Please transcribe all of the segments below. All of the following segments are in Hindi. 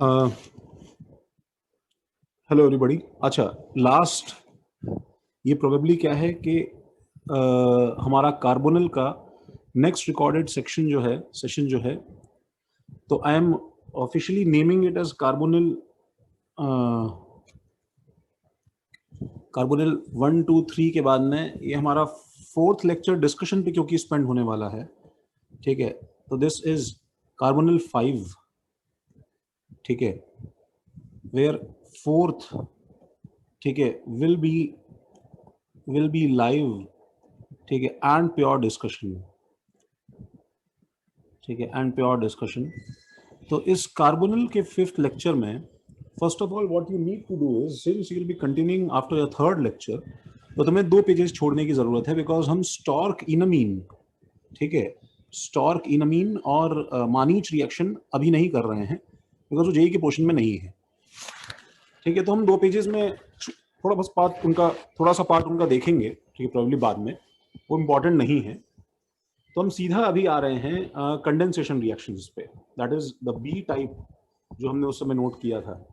Hello everybody. अच्छा, लास्ट ये प्रोबेबली क्या है कि हमारा कार्बोनिल का नेक्स्ट रिकॉर्डेड सेशन जो है, तो I am officially naming it as carbonyl 1 2 3 के बाद में ये हमारा फोर्थ लेक्चर डिस्कशन पे क्योंकि स्पेंड होने वाला है। ठीक है, तो दिस इज कार्बोनिल 5। ठीक है, वेयर फोर्थ, ठीक है, विल बी लाइव, ठीक है, एंड प्योर डिस्कशन। ठीक है, एंड प्योर डिस्कशन। तो इस कार्बोनिल के फिफ्थ लेक्चर में first of all what you need to do is, since you will be continuing after your third lecture, तो तुम्हें 2 पेजेस छोड़ने की जरूरत है, बिकॉज हम स्टॉर्क इनामीन, ठीक है, स्टॉर्क इनामीन और मानीच रिएक्शन अभी नहीं कर रहे हैं बिकॉज वो जेई के पोर्शन में नहीं है। ठीक है, तो हम 2 पेजेस में थोड़ा सा पार्ट उनका देखेंगे, ठीक है, प्रॉब्ली बाद में, वो इम्पॉर्टेंट नहीं है। तो हम सीधा अभी आ रहे हैं कंडेंसेशन रिएक्शंस पे, that is the B type जो हमने उस समय नोट किया था,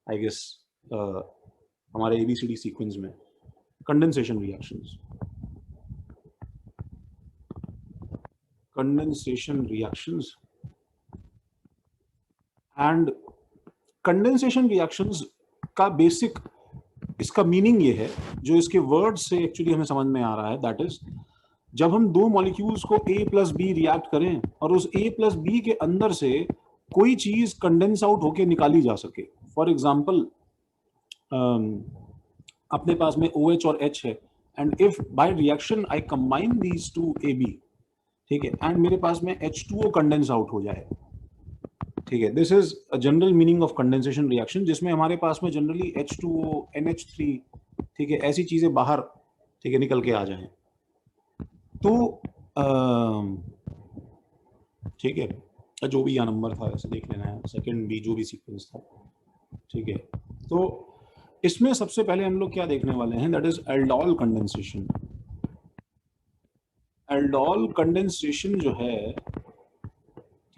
आई गेस, हमारे एबीसीडी सीक्वेंस में condensation reactions. Condensation reactions and condensation reactions का बेसिक इसका मीनिंग ये है, जो इसके वर्ड से एक्चुअली हमें समझ में आ रहा है, दैट इज जब हम 2 मॉलिक्यूल्स को A प्लस बी रिएक्ट करें और उस A प्लस बी के अंदर से कोई चीज कंडेंस आउट होके निकाली जा सके। फॉर एग्जाम्पल, अपने पास में OH और H है, and if by reaction I combine these two AB, ठीक है, एंड मेरे पास में H2O कंडेंस आउट हो जाए। ठीक है, this is a general meaning of condensation reaction, जिसमें हमारे पास में जनरली H2O, NH3, ठीक है, ऐसी चीजें बाहर, ठीक है, निकल के आ जाएं। तो ठीक है, जो भी यहाँ नंबर था ऐसे देख लेना है, सेकंड भी जो भी सीक्वेंस था। ठीक है, तो इसमें सबसे पहले हम लोग क्या देखने वाले हैं, that is aldol condensation. Aldol condensation जो है,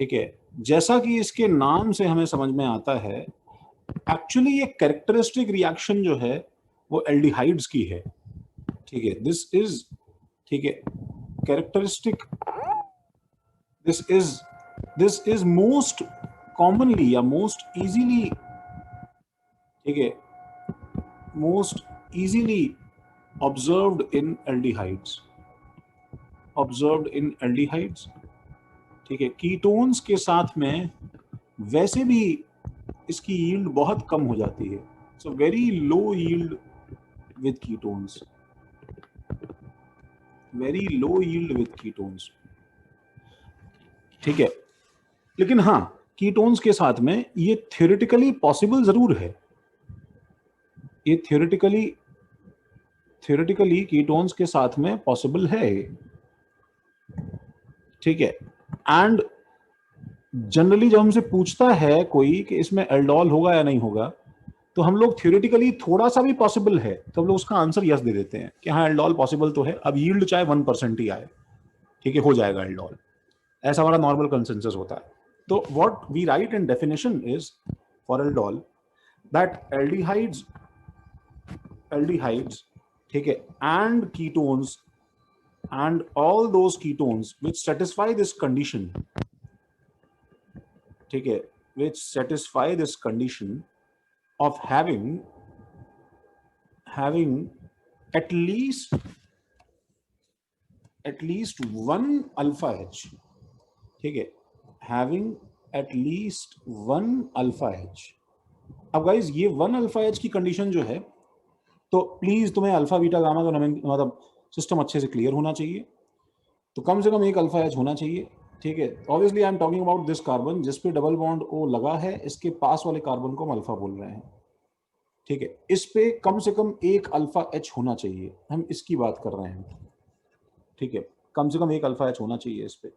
ठीक है, जैसा कि इसके नाम से हमें समझ में आता है, एक्चुअली ये कैरेक्टरिस्टिक रिएक्शन जो है वो एल्डिहाइड्स की है। ठीक है, दिस इज, ठीक है, characteristic, this is most commonly या मोस्ट इजीली, ठीक है, most easily observed in aldehydes, observed in aldehydes. ठीक है, कीटोन्स के साथ में वैसे भी इसकी यील्ड बहुत कम हो जाती है, so very low yield with ketones, very low yield with ketones. ठीक है, लेकिन हाँ, कीटोन्स के साथ में ये थ्योरेटिकली पॉसिबल जरूर है, ये थ्योरेटिकली कीटोन्स के साथ में पॉसिबल है। ठीक है, एंड जनरली जब हमसे पूछता है कोई कि इसमें एल्डोल होगा या नहीं होगा, तो हम लोग थ्योरेटिकली थोड़ा सा भी पॉसिबल है तो हम लोग उसका आंसर यस दे देते हैं कि हाँ एल्डोल पॉसिबल तो है, अब यील्ड चाहे 1% ही आए, ठीक है, हो जाएगा एल्डोल, ऐसा हमारा नॉर्मल कंसेंसस होता है। तो what we write in definition is for aldol that aldehydes, ठीक है, and ketones and all those ketones which satisfy this condition, ठीक है, which satisfy this condition of having at least one alpha H, ठीक है, having at least one alpha H। अब गाइज ये 1 अल्फा H की कंडीशन जो है, तो प्लीज तुम्हें अल्फा बीटा गामा का मतलब सिस्टम अच्छे से क्लियर होना चाहिए, तो कम से कम एक अल्फा H होना चाहिए। ठीक है, obviously I am talking about this carbon जिस पे डबल बॉन्ड O लगा है, इसके पास वाले कार्बन को हम अल्फा बोल रहे हैं। ठीक है, इस पे कम से कम एक अल्फा H होना चाहिए, हम इसकी बात कर रहे हैं। ठीक है, कम से कम एक अल्फा H होना चाहिए इस पे,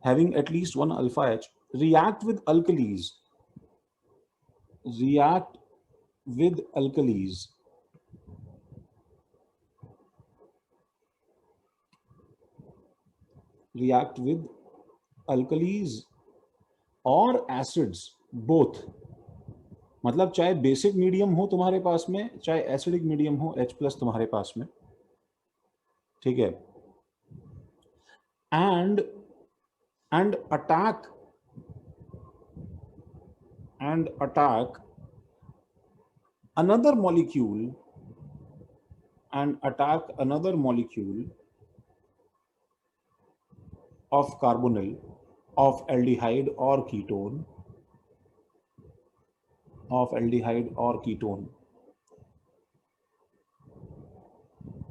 having at least one alpha H, react with alkalis, react with alkalis, react with alkalis or acids both, मतलब चाहे बेसिक मीडियम हो तुम्हारे पास में, चाहे एसिडिक मीडियम हो H+ तुम्हारे पास में, ठीक है, and attack another molecule of carbonyl of aldehyde or ketone,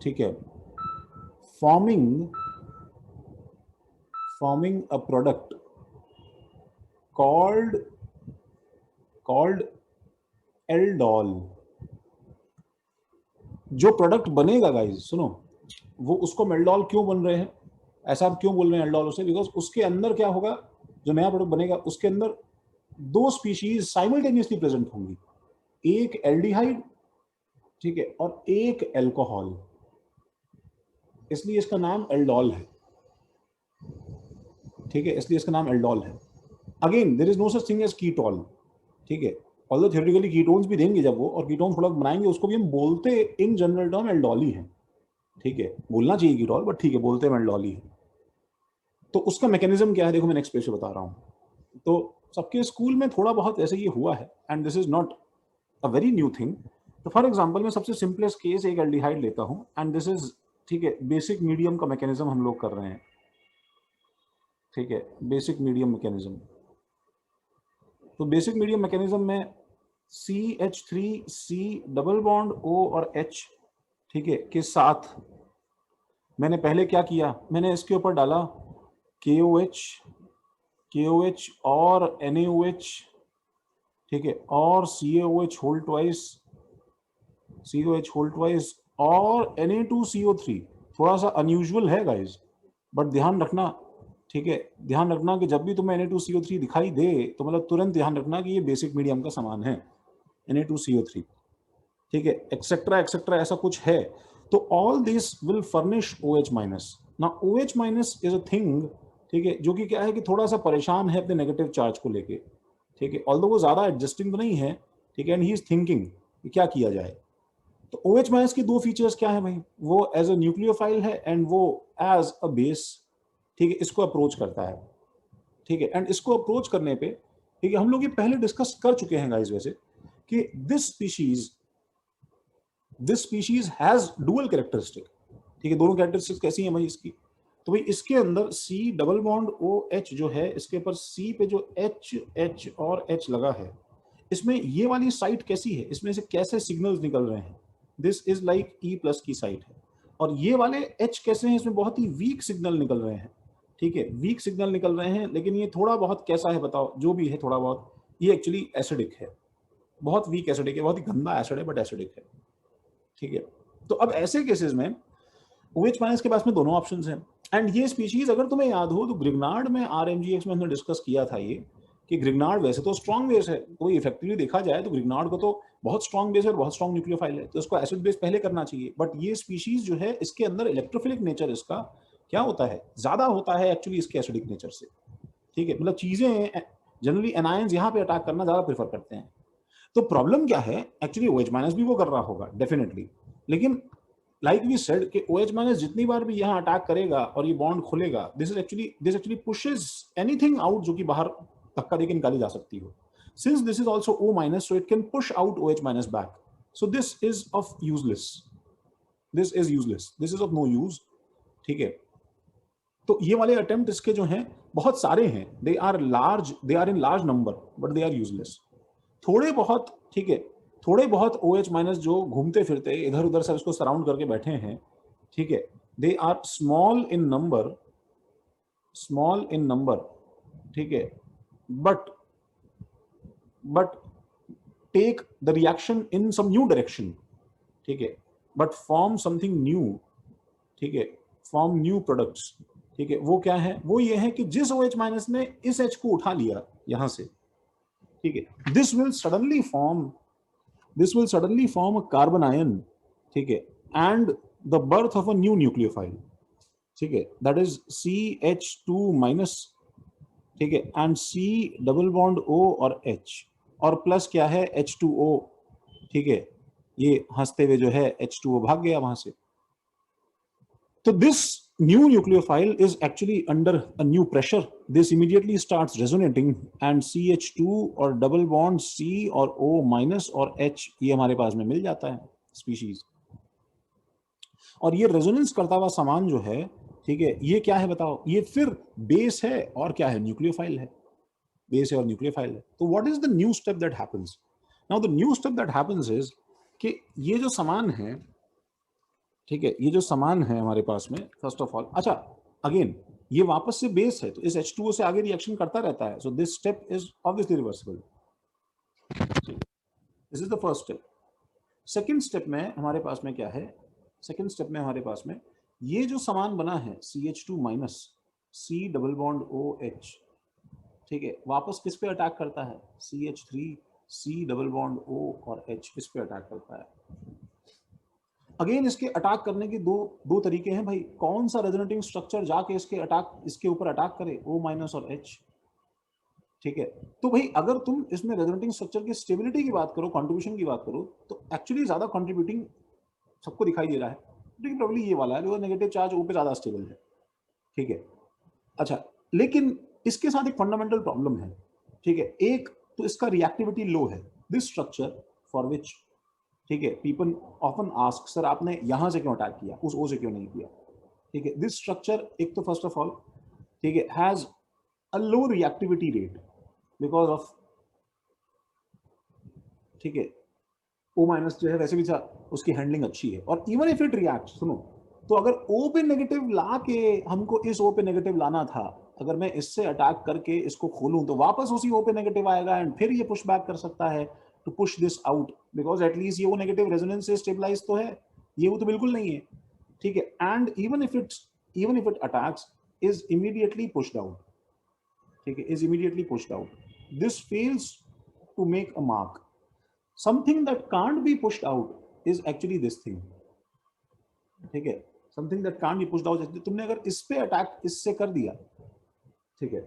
ठीक है, forming a product called aldol. जो प्रोडक्ट बनेगा गाइस, सुनो, वो उसको मेल्डॉल क्यों बन रहे हैं, ऐसा आप क्यों बोल रहे हैं एल्डोल उसे, बिकॉज उसके अंदर क्या होगा, जो नया प्रोडक्ट बनेगा उसके अंदर दो स्पीशीज साइमल्टेनियसली प्रेजेंट होंगी, एक एल्डिहाइड, ठीक है, और एक एल्कोहल, इसलिए इसका नाम एल्डोल है, ठीक है, इसलिए इसका नाम एल्डोल है. Again there is no such thing as ketol, ठीक है, ऑल्दो थ्योरेटिकली कीटोन्स भी देंगे जब वो, और कीटोन प्रोडक्ट बनाएंगे उसको भी हम बोलते इन जनरल टर्म एल्डोल ही है, ठीक है, बोलना चाहिए कीटोल बट ठीक है, बोलते हैं एल्डोल ही है. तो उसका मैकेनिज्म क्या है, देखो मैं नेक्स्ट पेज पे बता रहा हूँ. तो सबके स्कूल में थोड़ा बहुत ऐसे ये हुआ है, and this is not a very new thing. तो फॉर एग्जांपल मैं सबसे सिंपलेस्ट केस एक एल्डिहाइड लेता हूँ, एंड दिस इज, ठीक है, बेसिक मीडियम का मैकेनिज्म हम लोग कर रहे हैं, ठीक है, बेसिक मीडियम मैकेनिज्म. तो बेसिक मीडियम मैकेनिज्म में CH3C डबल बॉन्ड O और H, ठीक है, के साथ मैंने पहले क्या किया, मैंने इसके ऊपर डाला KOH और NaOH, ठीक है, और CaOH होल ट्वाइस और Na2CO3. थोड़ा सा अनयूजुअल है गाइज, बट ध्यान रखना, ठीक है, ध्यान रखना कि जब भी तुम्हें Na2CO3 दिखाई दे तो मतलब तुरंत ध्यान रखना कि ये बेसिक मीडियम का सामान है, Na2CO3, ठीक है, एक्सेट्रा एक्सेट्रा ऐसा कुछ है. तो all this will furnish OH minus. ना OH minus is a thing, ठीक है, जो कि क्या है कि थोड़ा सा परेशान है अपने नेगेटिव चार्ज को लेके, ठीक है, ऑल्दो वो ज्यादा एडजस्टिंग तो नहीं है, ठीक है, एंड ही इज थिंकिंग कि क्या किया जाए. तो OH माइनस की दो फीचर्स क्या है भाई, वो एज अ न्यूक्लियोफाइल है एंड वो एज अ बेस, ठीक है, इसको अप्रोच करता है, ठीक है, एंड इसको अप्रोच करने पे, ठीक है, हम लोग ये पहले डिस्कस कर चुके हैं गाइस वैसे, कि this species has dual characteristic, ठीक है, दोनों कैरेक्टरिस्टिक्स कैसी हैं भाई इसकी. तो भाई इसके अंदर C डबल बॉन्ड OH जो है, इसके ऊपर C पे जो H और H लगा है, इसमें ये वाली साइट कैसी है, इसमें से कैसे सिग्नल्स निकल रहे हैं, दिस इज लाइक E+ की साइट है. और ये वाले H कैसे हैं, इसमें बहुत ही वीक सिग्नल निकल रहे हैं, ठीक है, वीक सिग्नल निकल रहे हैं, लेकिन ये थोड़ा बहुत कैसा है बताओ, जो भी है थोड़ा बहुत, ये एक्चुअली एसिडिक है, बहुत वीक एसिडिक है, बहुत ही गंदा एसिड है, बट एसिडिक है, ठीक है. तो अब ऐसे केसेस में OH माइनस के पास में दोनों ऑप्शंस हैं. एंड ये स्पीशीज अगर तुम्हें याद हो तो ग्रिग्नार्ड में RMGX में हमने डिस्कस किया था ये, कि ग्रिग्नार्ड वैसे तो स्ट्रॉन्ग बेस है, तो इफेक्टिवली देखा जाए तो ग्रिग्नार्ड को तो बहुत स्ट्रॉन्ग बेस है और बहुत स्ट्रॉन्ग न्यूक्लियोफाइल है, तो इसको एसिड बेस पहले करना चाहिए. बट ये स्पीशीज जो है, इसके अंदर इलेक्ट्रोफिलिक नेचर इसका क्या होता है, ज्यादा होता है एक्चुअली इसके एसिडिक नेचर से, ठीक है, मतलब चीजें जनरली एनायंस यहाँ पे अटैक करना ज्यादा प्रेफर करते हैं. तो प्रॉब्लम क्या है, एक्चुअली OH माइनस भी वो कर रहा होगा डेफिनेटली, लेकिन लाइक वी सेड कि OH माइनस जितनी बार भी यहाँ अटैक करेगा और ये बॉन्ड खुलेगा, this actually pushes anything out जो कि बाहर धक्का देके निकाली जा सकती हो. Since this is also O minus, so it can push out OH minus back. So this is useless, this is of no use, ठीक है. तो ये वाले अटेम्प्ट इसके जो हैं बहुत सारे हैं, they are in large number, but they are useless. थोड़े बहुत, ठीक है, थोड़े बहुत OH माइनस जो घूमते फिरते इधर उधर सब इसको सराउंड करके बैठे हैं, ठीक है, they are small in number, ठीक है, but take the reaction in some new direction, ठीक है, बट फॉर्म समथिंग न्यू, ठीक है, फॉर्म न्यू प्रोडक्ट्स, ठीक है. वो क्या है, वो ये है कि जिस OH माइनस ने इस H को उठा लिया यहां से, ठीक है, this will suddenly form a carbon ion, ठीक है, and the birth of a new nucleophile, ठीक है, दैट इज CH2 माइनस, ठीक है, and C double bond O और H, और प्लस क्या है H2O, ठीक है, ये हंसते हुए जो है H2O भाग गया वहां से। तो this new nucleophile is actually under a new pressure. This immediately starts resonating and CH2 और डबल बॉन्ड C और O माइनस और H ये हमारे पास में मिल जाता है स्पीशीज। और ये रेजोनेंस करता हुआ सामान जो है, ठीक है, ये क्या है बताओ, ये फिर बेस है और क्या है, न्यूक्लियोफाइल है, बेस है और न्यूक्लियोफाइल है। तो what is the new step that happens? Now the new step that happens is कि ये जो सामान है, ठीक है, ये जो सामान है हमारे पास में, फर्स्ट ऑफ ऑल, अच्छा अगेन ये वापस से बेस है तो इस H2O से आगे रिएक्शन करता रहता है, so this step is obviously reversible. This is the first step. Second step में हमारे पास में क्या है, सेकेंड स्टेप में हमारे पास में ये जो सामान बना है CH2 minus C double bond OH, ठीक है, वापस किस पे अटैक करता है, CH3 C double bond O और H, इस पे अटैक करता है। अगेन इसके अटैक करने के दो तरीके हैं भाई, कौन सा रेजोनेटिंग स्ट्रक्चर जाके इसके ऊपर अटैक करे, O माइनस और H, ठीक है। तो भाई अगर तुम इसमें रेजोनेटिंग स्ट्रक्चर की स्टेबिलिटी की बात करो, कंट्रीब्यूशन की बात करो, तो एक्चुअली ज्यादा कंट्रीब्यूटिंग सबको दिखाई दे रहा है, लेकिन प्रॉब्लम ये वाला है जो नेगेटिव चार्ज O पे ज्यादा स्टेबल है, ठीक है। अच्छा, लेकिन इसके साथ एक फंडामेंटल प्रॉब्लम है, ठीक है। एक तो इसका रिएक्टिविटी लो है, दिस स्ट्रक्चर फॉर विच, ठीक है, पीपल ऑफन आस्क सर आपने यहां से क्यों अटैक किया, उस ओ से क्यों नहीं किया, ठीक है। दिस स्ट्रक्चर एक तो फर्स्ट ऑफ ऑल, ठीक है, has a low reactivity rate because of, ठीक है, ओ माइनस जो है वैसे भी उसकी हैंडलिंग अच्छी है, और इवन इफ इट रिएक्ट, सुनो, तो अगर ओ पे नेगेटिव ला के हमको इस ओ पे नेगेटिव लाना था, अगर मैं इससे अटैक करके इसको खोलूं तो वापस उसी ओ पे नेगेटिव आएगा एंड फिर ये पुश बैक कर सकता है to push this out, because at least ये वो नेगेटिव रेजोनेंस से स्टेबलाइज तो है, ये वो तो बिल्कुल नहीं है, ठीक है। And even if it attacks is immediately pushed out, ठीक है, is immediately pushed out, this fails to make a mark. something that can't be pushed out is actually this thing, ठीक है, something that can't be pushed out, तुमने अगर इस पे अटैक इससे कर दिया, ठीक है,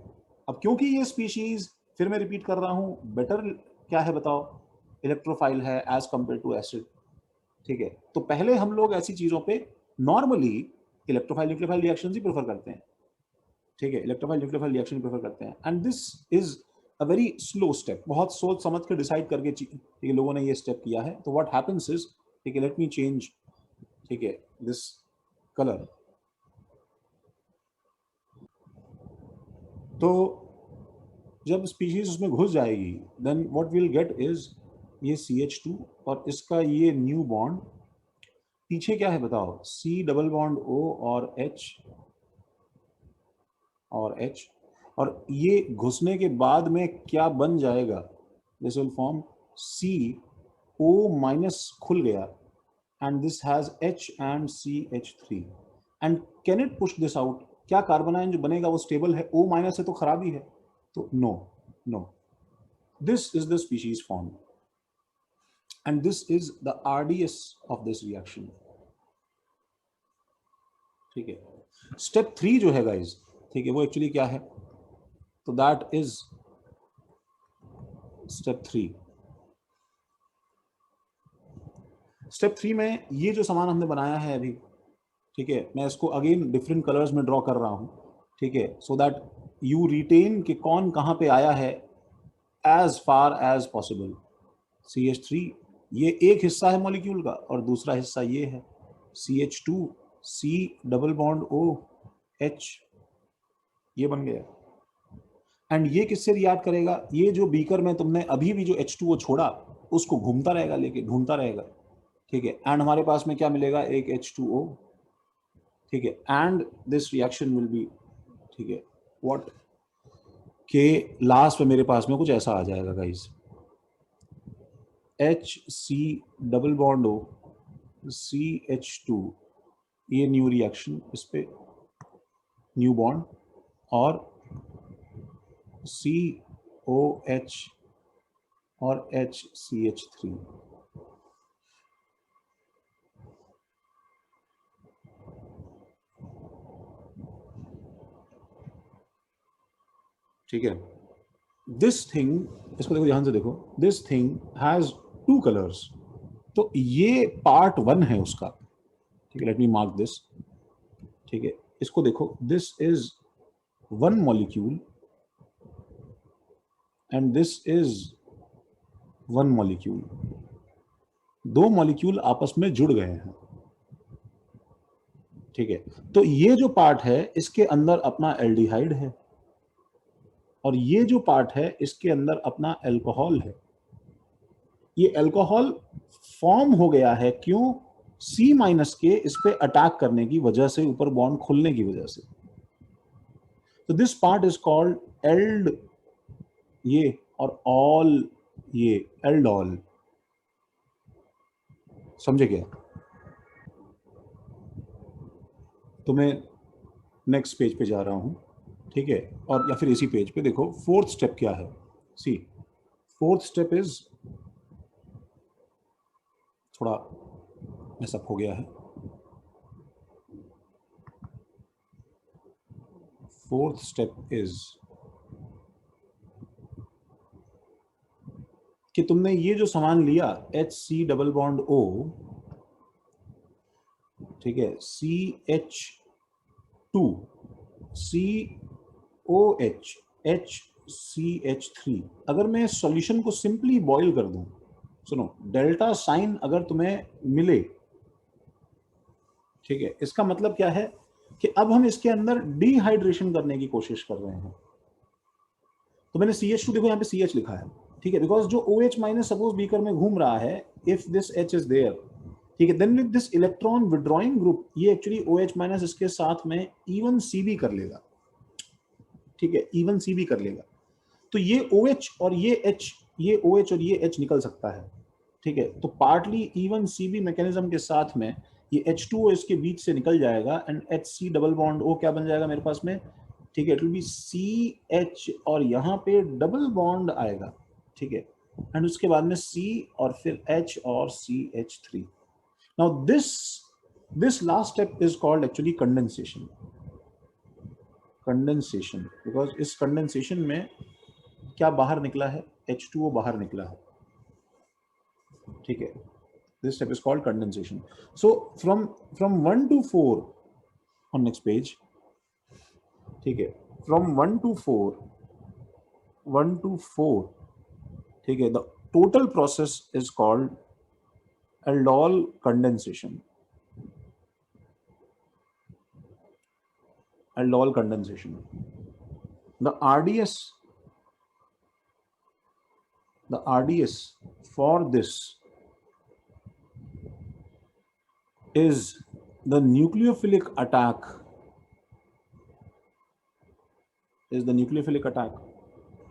अब क्योंकि ये स्पीशीज, फिर मैं रिपीट कर रहा हूं, बेटर क्या है बताओ, इलेक्ट्रोफाइल है एज कंपेयर टू एसिड, ठीक है। तो पहले हम लोग ऐसी चीजों पे नॉर्मली इलेक्ट्रोफाइल न्यूक्लियोफाइल रिएक्शन ही प्रेफर करते हैं, ठीक है, इलेक्ट्रोफाइल न्यूक्लियोफाइल रिएक्शन प्रेफर करते हैं, and this is a very slow step, बहुत सोच समझ के डिसाइड करके, ठीक है, लोगों ने ये स्टेप किया है। तो व्हाट हैपेंस इज, ठीक है, लेट मी चेंज, ठीक है, दिस कलर। तो जब स्पीशीज उसमें घुस जाएगी, then what will get is ये CH2 और इसका ये न्यू बॉन्ड, पीछे क्या है बताओ, C डबल बॉन्ड O और H और H, और ये घुसने के बाद में क्या बन जाएगा, this will form CO minus खुल गया, and this has H and CH3 and can it push this out, क्या कार्बन आयन जो बनेगा वो स्टेबल है, O माइनस है तो खराबी है, तो no, no, this is the species form and this is the RDS of this reaction, ठीक है। स्टेप 3 जो है गाइस, ठीक है, वो एक्चुअली क्या है, तो दैट इज स्टेप 3। स्टेप 3 में ये जो सामान हमने बनाया है अभी, ठीक है, मैं इसको अगेन डिफरेंट कलर्स में ड्रॉ कर रहा हूं, ठीक है, सो दैट यू रिटेन कि कौन कहां पे आया है as far as possible. CH3 ये एक हिस्सा है मॉलिक्यूल का और दूसरा हिस्सा ये है CH2 C double bond O H, ये बन गया। एंड ये किससे रिएक्ट करेगा, ये जो बीकर में तुमने अभी भी जो H2O छोड़ा उसको घूमता रहेगा, लेके ढूंढता रहेगा, ठीक है, एंड हमारे पास में क्या मिलेगा, एक H2O, ठीक है, and this reaction will be, ठीक है, व्हाट के लास्ट में मेरे पास में कुछ ऐसा आ जाएगा guys, HC double bond O CH2, ये न्यू रिएक्शन, इस पे न्यू बॉन्ड और COH और HCH3, ठीक है। दिस थिंग, इसको देखो ध्यान से देखो, this thing has two colours. तो ये पार्ट वन है उसका, ठीक है, लेट मी मार्क दिस, ठीक है, इसको देखो, this is one molecule and this is one molecule, दो मॉलिक्यूल आपस में जुड़ गए हैं, ठीक है। तो ये जो पार्ट है इसके अंदर अपना एल्डिहाइड है और ये जो पार्ट है इसके अंदर अपना अल्कोहल है। ये अल्कोहल फॉर्म हो गया है क्यों? C माइनस के इस पे अटैक करने की वजह से, ऊपर बॉन्ड खुलने की वजह से। तो this part is called ald, ये और ऑल, ये एल्डॉल। समझे क्या? तो मैं नेक्स्ट पेज पे जा रहा हूं, ठीक है, और या फिर इसी पेज पे देखो फोर्थ स्टेप क्या है। सी, फोर्थ स्टेप इज, थोड़ा मिसअप हो गया है। फोर्थ स्टेप इज कि तुमने ये जो सामान लिया HC डबल बॉन्ड O, ठीक है, CH2 COH HCH3, अगर मैं सॉल्यूशन को सिंपली बॉईल कर दूं, सुनो, डेल्टा साइन अगर तुम्हें मिले, ठीक है, इसका मतलब क्या है कि अब हम इसके अंदर डिहाइड्रेशन करने की कोशिश कर रहे हैं। तो मैंने CH2, देखो यहाँ पे CH लिखा है, ठीक है, बिकॉज जो OH माइनस सपोज बीकर में घूम रहा है, if this H is there, ठीक है, then with this electron withdrawing group ये एक्चुअली OH माइनस इसके साथ में इवन CB कर लेगा, ठीक है, इवन CB कर लेगा। तो ये OH और ये H, ये OH और ये H निकल सकता है, ठीक है। तो पार्टली इवन CB मैकेनिज्म के साथ में ये H2O इसके बीच से निकल जाएगा and HC double bond O क्या बन जाएगा मेरे पास में, ठीक है, इट विल बी CH और यहाँ पे डबल बॉन्ड आएगा, ठीक है, एंड उसके बाद में C और फिर H और CH3। Now this last step is called actually condensation. Condensation, because इस कंडेंसेशन में क्या बाहर निकला है? H2O बाहर निकला है, ठीक है। This step is called condensation. So from 1 to 4 on next page, ठीक है, from 1 to 4, 1 to 4, ठीक है, the total process is called aldol condensation. Aldol condensation. The RDS for this is the nucleophilic attack, is the nucleophilic attack.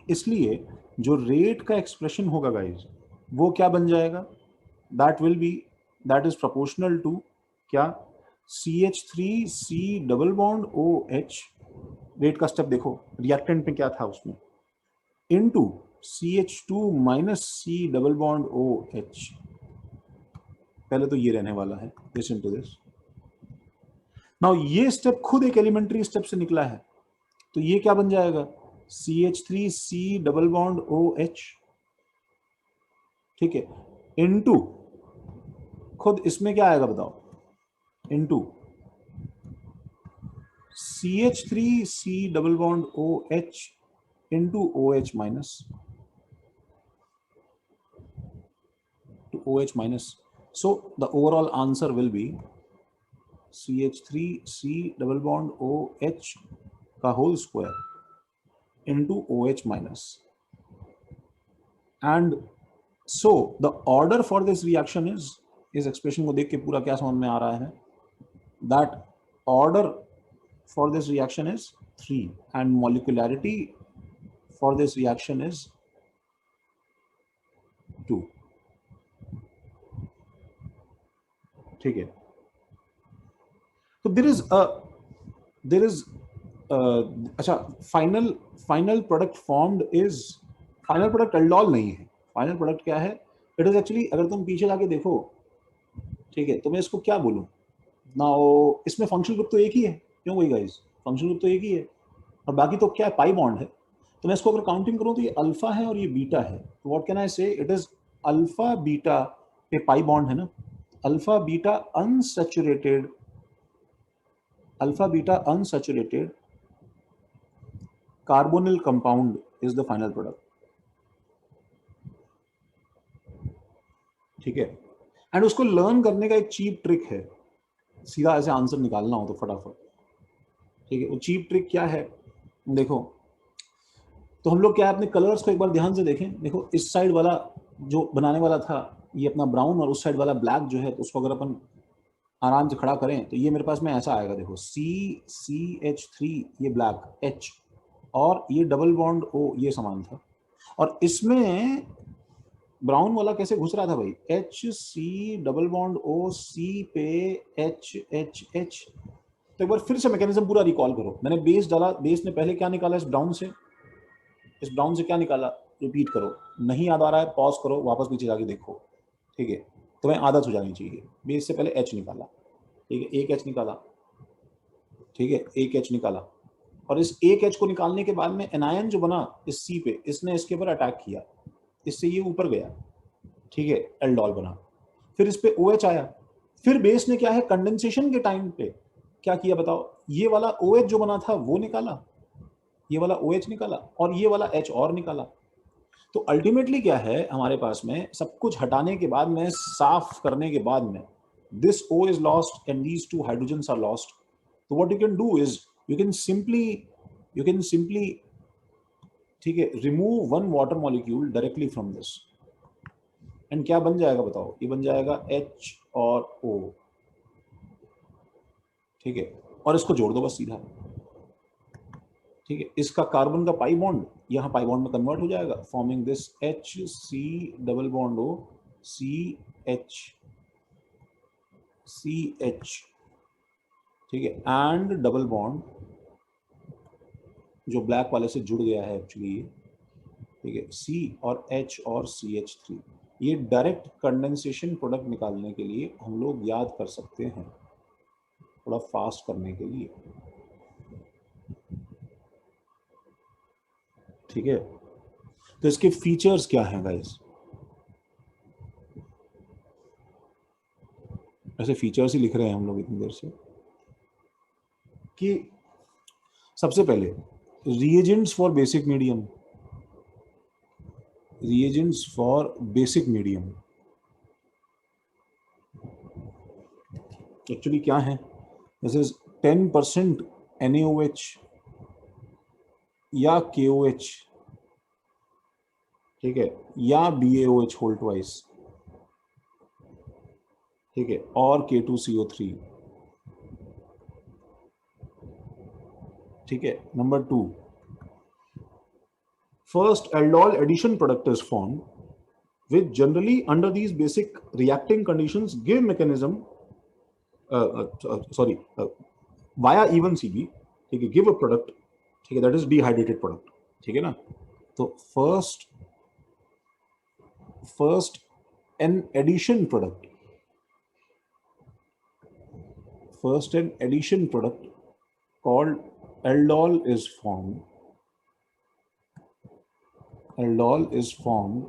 इसलिए जो रेट का एक्सप्रेशन होगा गाइज, वो क्या बन जाएगा? That will be, that is proportional to क्या? CH3C double bond OH, rate का स्टेप देखो, रिएक्टेंट में क्या था उसमें, into CH2 minus C double bond OH। पहले तो ये रहने वाला है, लिसन टू दिस नाउ, ये स्टेप खुद एक एलिमेंट्री स्टेप से निकला है, तो ये क्या बन जाएगा? CH3C डबल बॉन्ड OH, ठीक है, इनटू खुद इसमें क्या आएगा बताओ, into CH3C double bond OH into OH minus, to OH minus. So the overall answer will be CH3C double bond OH का whole square into OH minus. And so the order for this reaction is, इस expression को देख के पूरा क्या समझ में आ रहा है? That order for this reaction is 3 and molecularity for this reaction is 2. ठीक है, तो देर इज अच्छा, final product formed is, final product aldol नहीं है, फाइनल प्रोडक्ट क्या है? इट इज एक्चुअली, अगर तुम पीछे जाके देखो, ठीक है, तो मैं इसको क्या बोलूं ना, इसमें फंक्शनल ग्रुप तो एक ही है, क्यों भाई गाइस, फंक्शनल ग्रुप तो एक ही है, और बाकी तो क्या है, पाई बॉन्ड है। तो मैं इसको अगर काउंटिंग करूं तो ये अल्फा है और ये बीटा है, तो व्हाट कैन आई से, इट इज अल्फा बीटा पे पाई बॉन्ड है ना, alpha beta unsaturated, alpha beta unsaturated carbonyl compound is the final product, ठीक है। एंड उसको लर्न करने का एक चीप ट्रिक है, सीधा ऐसे आंसर निकालना हो तो फटाफट, ठीक है। वो चीप ट्रिक क्या है, देखो, तो हम लोग क्या है, अपने कलर्स को एक बार ध्यान से देखें। देखो इस साइड वाला जो बनाने वाला था ये अपना ब्राउन, और उस साइड वाला ब्लैक जो है, तो उसको अगर अपन आराम से खड़ा करें तो ये मेरे पास में ऐसा आएगा, देखो CH3 ये ब्लैक, H और ये डबल बॉन्ड O ये समान था, और इसमें ब्राउन वाला कैसे घुस रहा था भाई, HC डबल बॉन्ड OC पे H। तो एक बार फिर से मैकेनिज्म पूरा रिकॉल करो, मैंने बेस डाला, बेस ने पहले क्या निकाला इस ब्राउन से, इस ब्राउन से क्या निकाला, रिपीट करो, नहीं याद आ रहा है पॉज करो, वापस पीछे जाके देखो, ठीक है, तुम्हें आदत हो जानी चाहिए। बेस से पहले H निकाला, ठीक है, एक H निकाला, ठीक है, एक H निकाला, और इस एक H को निकालने के बाद में एनायन जो बना इस C पे, इसने इसके ऊपर अटैक किया, इससे ये ऊपर गया, ठीक है, एल्डोल बना, फिर इस पे OH आया, फिर बेस ने क्या है कंडेंसेशन के टाइम पे क्या किया बताओ, ये वाला OH जो बना था वो निकाला, ये वाला OH निकाला, और ये वाला H और निकाला। तो अल्टीमेटली क्या है हमारे पास में, सब कुछ हटाने के बाद में, साफ करने के बाद में, this O is lost and these two hydrogens are lost. So what you can do is you can simply ठीक है remove one water molecule directly from this, and क्या बन जाएगा बताओ, ये बन जाएगा H और O, ठीक है, और इसको जोड़ दो बस सीधा, ठीक है, इसका कार्बन का पाई बॉन्ड यहाँ पाई बॉन्ड में कन्वर्ट हो जाएगा, forming this HC double bond O CH, ठीक है, एंड डबल बॉन्ड जो ब्लैक वाले से जुड़ गया है एक्चुअली, ठीक है, C और H और CH3, ये डायरेक्ट कंडेंसेशन प्रोडक्ट निकालने के लिए हम लोग याद कर सकते हैं, थोड़ा फास्ट करने के लिए, ठीक है। तो इसके फीचर्स क्या हैं गाइस, ऐसे फीचर्स ही लिख रहे हैं हम लोग इतनी देर से, कि सबसे पहले reagents for basic medium, reagents for basic medium actually क्या है, दिस इज 10% NaOH या KOH, ठीक है, या BaOH होल ट्वाइस, ठीक है, और K2CO3, ठीक है। Number 2, first aldol addition product is formed which generally under these basic reacting conditions give mechanism via even CB, ठीक है, give a product, ठीक है, that is dehydrated product, ठीक है ना। तो first an addition product, first an addition product called aldol is formed, aldol is formed,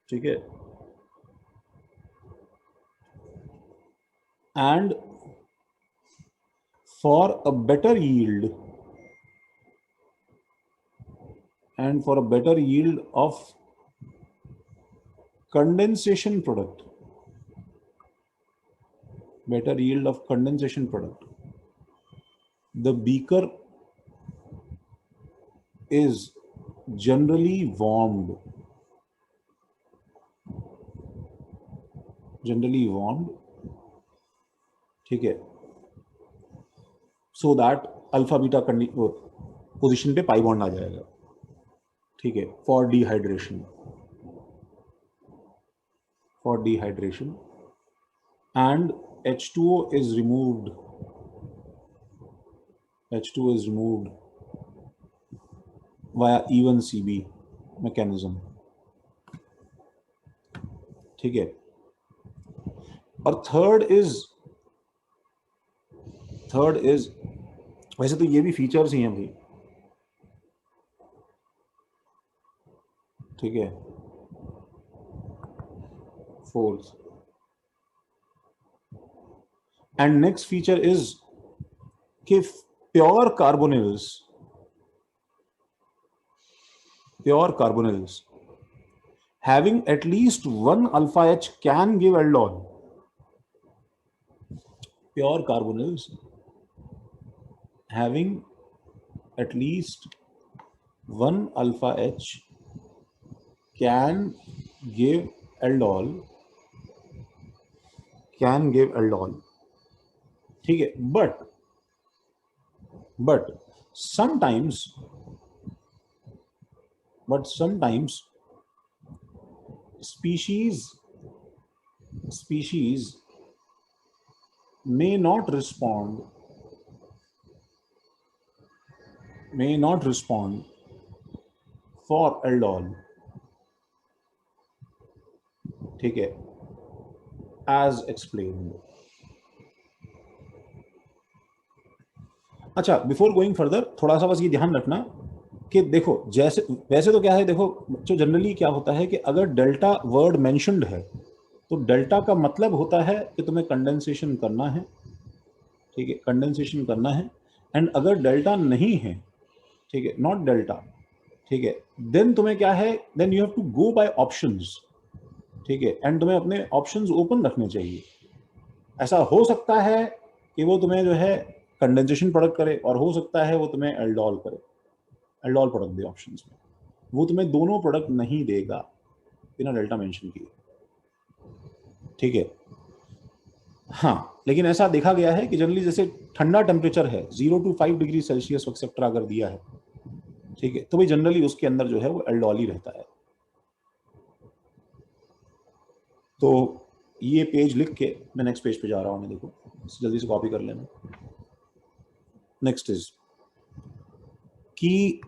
ठीक है, and for a better yield, and for a better yield of condensation product, better yield of condensation product, the beaker is generally warmed, ठीक है, so that alpha beta position पे पाई बॉन्ड आ जाएगा, ठीक है, for dehydration, and H2O is removed, via even CB mechanism, ठीक है। और थर्ड इज वैसे तो ये भी फीचर्स ही हैं भाई, ठीक है। Fourth and next feature is कि pure carbonyls having at least one alpha H can give aldol. Pure carbonyls having at least one alpha H can give aldol, ठीक है। but sometimes species may not respond for aldol, ठीक है, as explained. अच्छा, बिफोर गोइंग फर्दर थोड़ा सा बस ये ध्यान रखना कि देखो, जैसे वैसे तो क्या है, देखो जो जनरली क्या होता है कि अगर डेल्टा वर्ड मेंशन्ड है तो डेल्टा का मतलब होता है कि तुम्हें कंडेंसेशन करना है, ठीक है, कंडेंसेशन करना है। एंड अगर डेल्टा नहीं है, ठीक है, नॉट डेल्टा, ठीक है, देन तुम्हें क्या है, then you have to go by options, ठीक है, एंड तुम्हें अपने ऑप्शंस ओपन रखने चाहिए। ऐसा हो सकता है कि वो तुम्हें जो है कंडेंसेशन प्रोडक्ट करे, और हो सकता है वो तुम्हें एल्डोल करे, एल्डोल प्रोडक्ट दे ऑप्शंस में। वो तुम्हें दोनों प्रोडक्ट नहीं देगा बिना डेल्टा मेंशन किए, ठीक है। हाँ, लेकिन ऐसा देखा गया है कि जनरली जैसे ठंडा टेम्परेचर है 0 to 5 डिग्री सेल्सियस एक्सेट्रा अगर दिया है, ठीक है, तो भाई जनरली उसके अंदर जो है वो एल्डोल ही रहता है। तो ये पेज लिख के मैं नेक्स्ट पेज पे जा रहा हूँ, मैं देखो जल्दी से कॉपी कर लेना। नेक्स्ट इज कि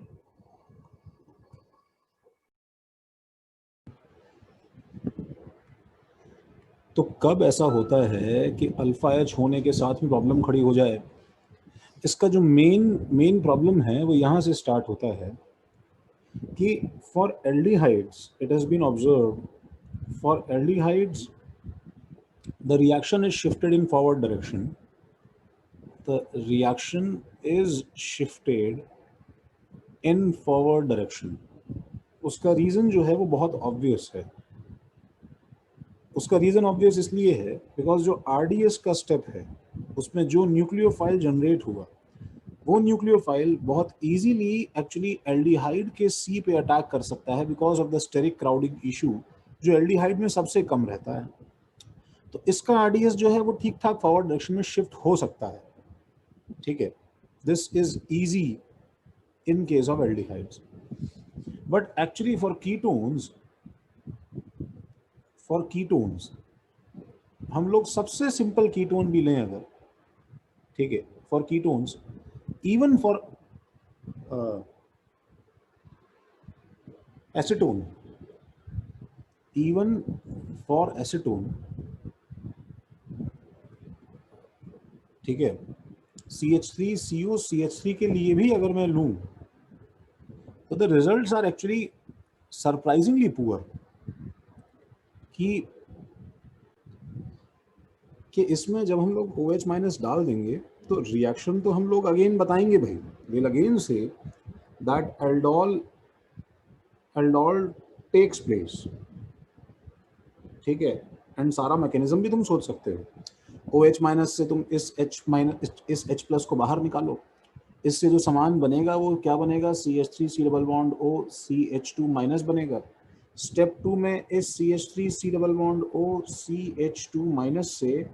तो कब ऐसा होता है कि अल्फा एच होने के साथ में प्रॉब्लम खड़ी हो जाए। इसका जो मेन प्रॉब्लम है वो यहाँ से स्टार्ट होता है कि for aldehydes it has been observed, for aldehydes the reaction is shifted in forward direction, the reaction is shifted in forward direction। उसका रीज़न जो है वो बहुत ऑब्वियस है। उसका रीज़न ऑब्वियस इसलिए है बिकॉज जो आरडीएस का स्टेप है उसमें जो न्यूक्लियोफाइल जनरेट हुआ, वो न्यूक्लियोफाइल बहुत इजीली एक्चुअली एल्डिहाइड के सी पे अटैक कर सकता है because of the steric crowding issue जो एल्डिहाइड में सबसे कम रहता है। तो इसका आरडीएस जो है वो ठीक ठाक फॉरवर्ड डायरेक्शन में शिफ्ट हो सकता है, ठीक है। This is easy in case of aldehydes, but actually for ketones हम लोग सबसे सिंपल कीटोन भी लें अगर, ठीक है, for ketones even for acetone, even for acetone, ठीक है, CH3CO CH3 के लिए भी अगर मैं लूं तो the results are actually surprisingly poor. कि इसमें जब हम लोग OH माइनस डाल देंगे तो रिएक्शन तो हम लोग अगेन बताएंगे भाई, will again say that aldol takes place, ठीक है। एंड सारा मैकेनिज्म भी तुम सोच सकते हो। OH माइनस से तुम इस H प्लस को बाहर निकालो, इससे जो सामान बनेगा वो क्या बनेगा, CH3C double bond O CH2 minus बनेगा। स्टेप 2 में इस CH3C double bond O CH2 minus से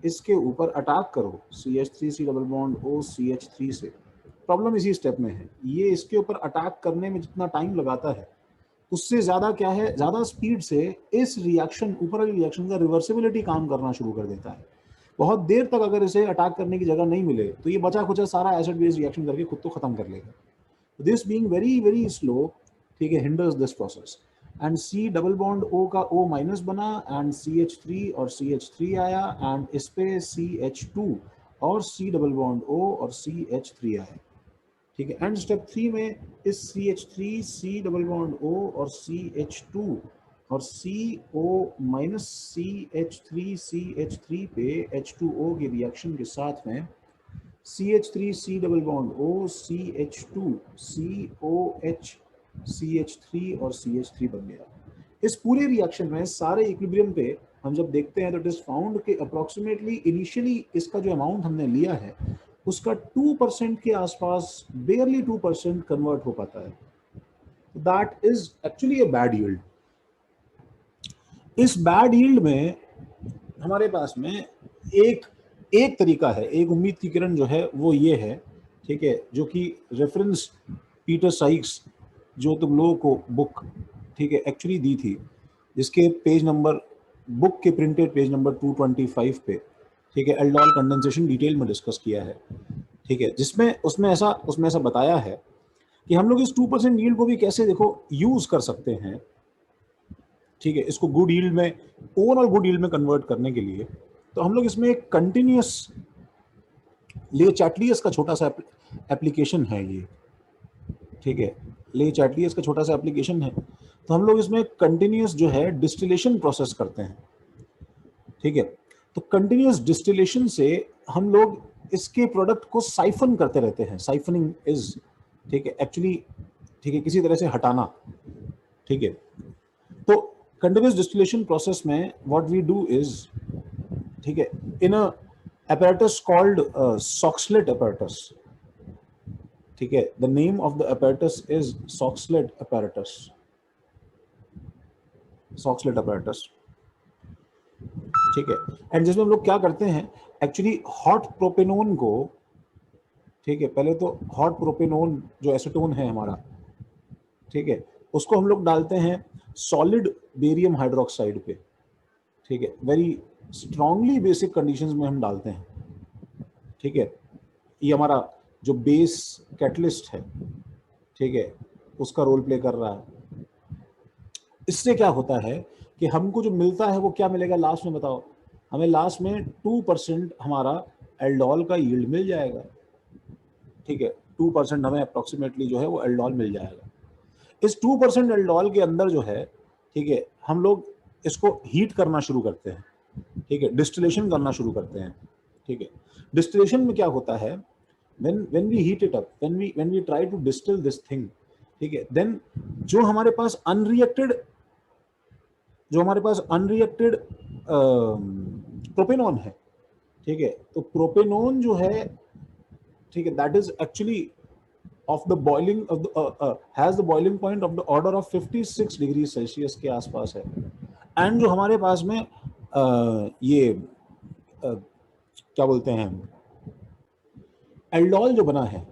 इसके ऊपर अटैक करो CH3C double bond O CH3 से। प्रॉब्लम इसी स्टेप में है, ये इसके ऊपर अटैक करने में जितना टाइम लगाता है उससे ज़्यादा क्या है, ज़्यादा स्पीड से इस रिएक्शन, ऊपर वाली रिएक्शन का रिवर्सिबिलिटी काम करना शुरू कर देता है। बहुत देर तक अगर इसे अटैक करने की जगह नहीं मिले तो ये बचा खुचा सारा एसिड बेस रिएक्शन करके खुद तो खत्म कर लेगा। This being very very slow, ठीक है, hinders this process. And C double bond O का O माइनस बना एंड CH3 और CH3 आया एंड इस पे CH2 और C डबल बॉन्ड O और CH3 आए, ठीक है। एंड स्टेप 3 में इस CH3 C double bond O और CH2 और CO माइनस CH3 पे H2O की रिएक्शन के साथ में CH3 C double bond O CH2 COH CH3 और CH3 बन गया। इस पूरे रिएक्शन में सारे इक्विलिब्रियम पे हम जब देखते हैं तो इट इज फाउंड कि अप्रोक्सीमेटली इनिशियली इसका जो अमाउंट हमने लिया है उसका 2% के आसपास, बेयरली 2% कन्वर्ट हो पाता है। That is actually a bad yield. इस बैड यील्ड में हमारे पास में एक तरीका है, एक उम्मीद की किरण जो है वो ये है, ठीक है, जो कि रेफरेंस पीटर साइक्स जो तुम लोगों को बुक, ठीक है, एक्चुअली दी थी, जिसके पेज नंबर, बुक के प्रिंटेड पेज नंबर 225 पे, ठीक है, एल्डोल कंडेंसेशन डिटेल में डिस्कस किया है, ठीक है, जिसमें उसमें ऐसा बताया है कि हम लोग इस 2% यील्ड को भी कैसे देखो यूज कर सकते हैं, ठीक है, इसको गुड यील्ड में, ओवरऑल गुड यील्ड में कन्वर्ट करने के लिए। तो हम लोग इसमें एक कंटिन्यूस ले चैटलियस का छोटा सा एप्लीकेशन है ये, ठीक है, ले चैटलियस का छोटा सा एप्लीकेशन है। तो हम लोग इसमें कंटिन्यूस जो है डिस्टिलेशन प्रोसेस करते हैं, ठीक है। तो कंटिन्यूस डिस्टिलेशन से हम लोग इसके प्रोडक्ट को साइफन करते रहते हैं। साइफनिंग इज, ठीक है, एक्चुअली, ठीक है, किसी तरह से हटाना, ठीक है। तो कंटिन्यूस डिस्टिलेशन प्रोसेस में व्हाट वी डू इज, ठीक है, इन अ apparatus called Soxhlet apparatus, ठीक है, the name of the apparatus is Soxhlet apparatus, Soxhlet apparatus, ठीक है। एंड जिसमें हम लोग क्या करते हैं, एक्चुअली हॉट प्रोपेनोन को, ठीक है, पहले तो हॉट प्रोपेनोन जो एसीटोन है हमारा, ठीक है, उसको हम लोग डालते हैं सॉलिड बेरियम हाइड्रोक्साइड पे, ठीक है, वेरी स्ट्रांगली बेसिक कंडीशंस में हम डालते हैं, ठीक है। ये हमारा जो बेस कैटलिस्ट है, ठीक है, उसका रोल प्ले कर रहा है। इससे क्या होता है कि हमको जो मिलता है वो क्या मिलेगा लास्ट में, बताओ हमें, लास्ट में 2% हमारा एल्डोल का यील्ड मिल जाएगा, ठीक है, 2% हमें अप्रोक्सीमेटली जो है वो एल्डोल मिल जाएगा। इस 2% एल्डोल के अंदर जो है, ठीक है, हम लोग इसको हीट करना शुरू करते हैं, ठीक है, डिस्टिलेशन करना शुरू करते हैं, ठीक है। डिस्टिलेशन में क्या होता है, when we heat it up, when we try to distill this thing, ठीक है, then जो हमारे पास अनरिएक्टेड प्रोपेनॉन है, ठीक है, तो प्रोपेनॉन जो है, ठीक है, that is actually of the boiling of the has the boiling point of the order of 56 degree Celsius के आसपास है। एंड जो हमारे पास में ये क्या बोलते हैं, एल्डोल जो बना है,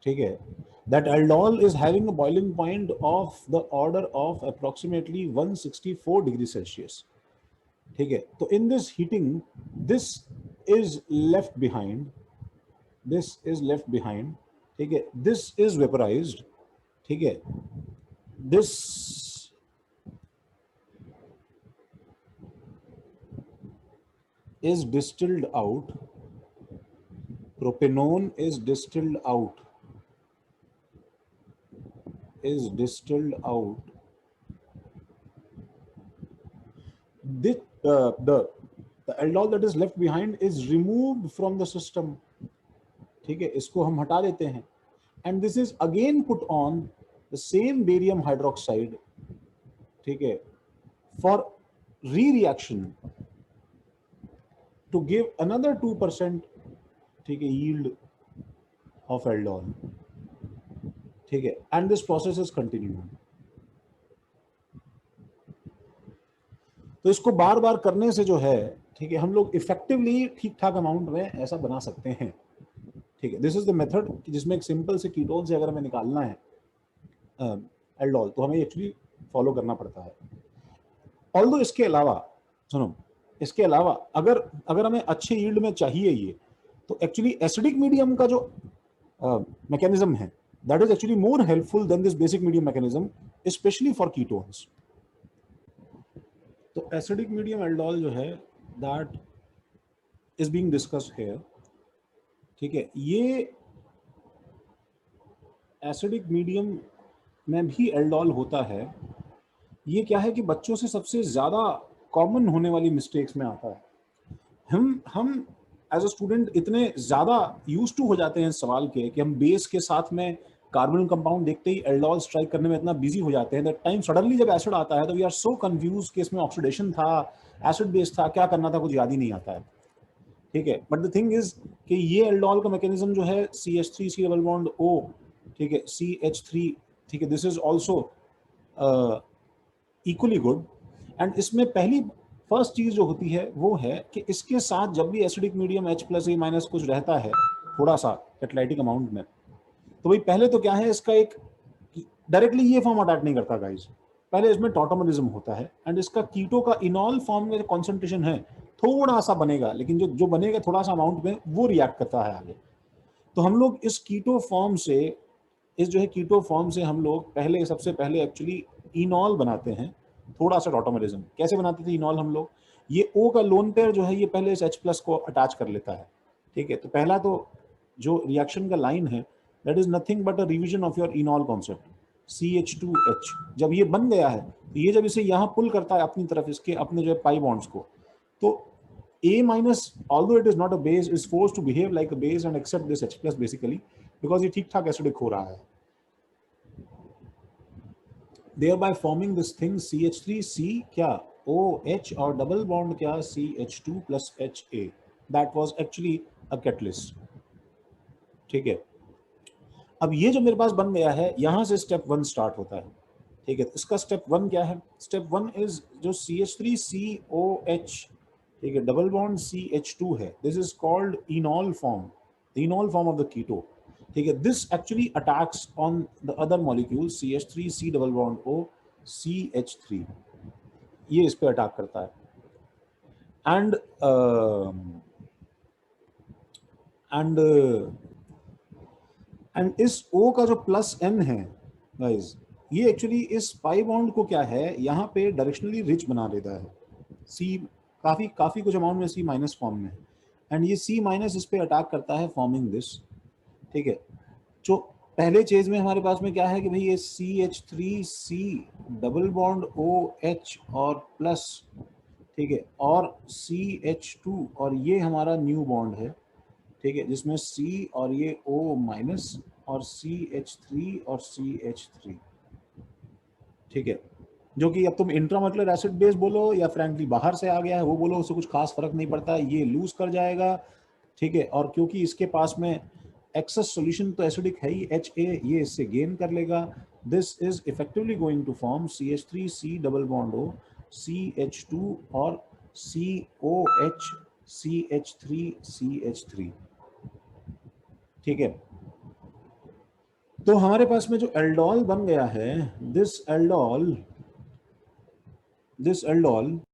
ठीक है, that aldol is having a boiling point of the order of approximately 164 degrees Celsius, ठीक है। तो in this heating this is left behind, ठीक है, this is vaporized, ठीक है, this is distilled out, propanone is distilled out, the aldol that is left behind is removed from the system, ठीक है, इसको हम हटा देते हैं। and this is again put on the same barium hydroxide, ठीक है, for re-reaction to give another 2%, ठीक है, yield of aldol, ठीक है, and this process is continuing। तो इसको बार बार करने से जो है, ठीक है, हम लोग इफेक्टिवली ठीक ठाक अमाउंट में ऐसा बना सकते हैं, ठीक है। दिस इज द मेथड जिसमें एक सिंपल से कीटोन से अगर हमें निकालना है एल्डोल तो हमें एक्चुअली फॉलो करना पड़ता है। ऑल्दो इसके अलावा, सुनो, इसके अलावा अगर हमें अच्छे यील्ड में चाहिए ये, तो एक्चुअली एसिडिक मीडियम का जो मैकेनिज्म है that is actually more helpful than this basic medium mechanism, specially for ketones. तो एसिडिक मीडियम एल्डोल जो है that is being discussed here, ठीक है, ये एसिडिक मीडियम में भी एल्डोल होता है। ये क्या है कि बच्चों से सबसे ज़्यादा कॉमन होने वाली मिस्टेक्स में आता है। हम एज अ स्टूडेंट इतने ज़्यादा यूज टू हो जाते हैं इस सवाल के कि हम बेस के साथ में कार्बन कंपाउंड देखते ही एल्डोल स्ट्राइक करने में इतना बिजी हो जाते हैं, दैट टाइम सडनली जब एसिड आता है तो वी आर सो कंफ्यूज कि इसमें ऑक्सीडेशन था, एसिड बेस था, क्या करना था, कुछ याद ही नहीं आता है। ठीक है, बट द थिंग इज कि ये एल्डोल का मैकेनिज्म जो है CH3 C double bond O, ठीक है, CH3, ठीक है, this is also equally good. And इसमें पहली फर्स्ट चीज जो होती है वो है कि इसके साथ जब भी एसिडिक मीडियम H+A- कुछ रहता है थोड़ा सा कैटालाइटिक अमाउंट में, तो भाई पहले तो क्या है, इसका एक डायरेक्टली ये फॉर्म अटैक नहीं करता गाइस, पहले इसमें टॉटोमरिज्म होता है एंड इसका कीटो का इनॉल फॉर्म में जो कॉन्सेंट्रेशन है थोड़ा सा बनेगा, लेकिन जो जो बनेगा थोड़ा सा अमाउंट में वो रिएक्ट करता है आगे। तो हम लोग इस कीटो फॉर्म से, इस जो है कीटो फॉर्म से हम लोग पहले, सबसे पहले एक्चुअली इनॉल बनाते हैं, थोड़ा सा टॉटोमरिज्म। कैसे बनाते थे इनॉल हम लोग, ये O का लोन पेयर जो है ये पहले इस H+ को अटैच कर लेता है। ठीक है, तो पहला तो जो रिएक्शन का लाइन है that is nothing but a revision of your इनॉल concept, CH2H। जब ये बन गया है तो ये जब इसे यहाँ पुल करता है अपनी तरफ, इसके अपने जो है पाई बॉन्ड्स को, तो A-, although it is not a base, is forced to behave like a base and accept this H+ basically because ये ठीक ठाक एसिडिक हो रहा है, thereby forming this thing CH3C क्या OH और डबल बॉन्ड क्या CH2 plus HA, that was actually a catalyst। ठीक है, अब ये जो मेरे पास बन गया है यहाँ से स्टेप 1 स्टार्ट होता है। ठीक है, इसका स्टेप 1 क्या है, स्टेप 1 इज जो CH3COH, ठीक है, डबल बॉन्ड CH2 है, this is called enol form, the enol form of the keto. ठीक है, this actually attacks on the other molecule CH3C double bond O CH3, ये इस पे अटैक करता है। एंड एंड एंड इस O का जो प्लस N है गाइस, ये एक्चुअली इस पाई बॉन्ड को क्या है यहाँ पे डायरेक्शनली रिच बना देता है। C काफी काफी कुछ अमाउंट में C- फॉर्म में, एंड ये C- इस पे अटैक करता है फॉर्मिंग दिस। ठीक है, जो पहले चेज में हमारे पास में क्या है कि भाई ये CH3C डबल बॉन्ड OH और प्लस, ठीक है, और CH2 और ये हमारा न्यू बॉन्ड है, ठीक है, जिसमें C और ये O- और CH3 और CH3। ठीक है, जो कि अब तुम इंट्रामोलेकुलर एसिड बेस बोलो या फ्रैंकली बाहर से आ गया है वो बोलो, उससे कुछ खास फर्क नहीं पड़ता, ये लूज कर जाएगा। ठीक है, और क्योंकि इसके पास में एक्सेस सॉल्यूशन तो एसिडिक है ही HA, ये इससे गेन कर लेगा। This is effectively going to form CH3C double bond O CH2 और COH CH3CH3। ठीक है, तो हमारे पास में जो एल्डोल बन गया है, दिस एल्डोल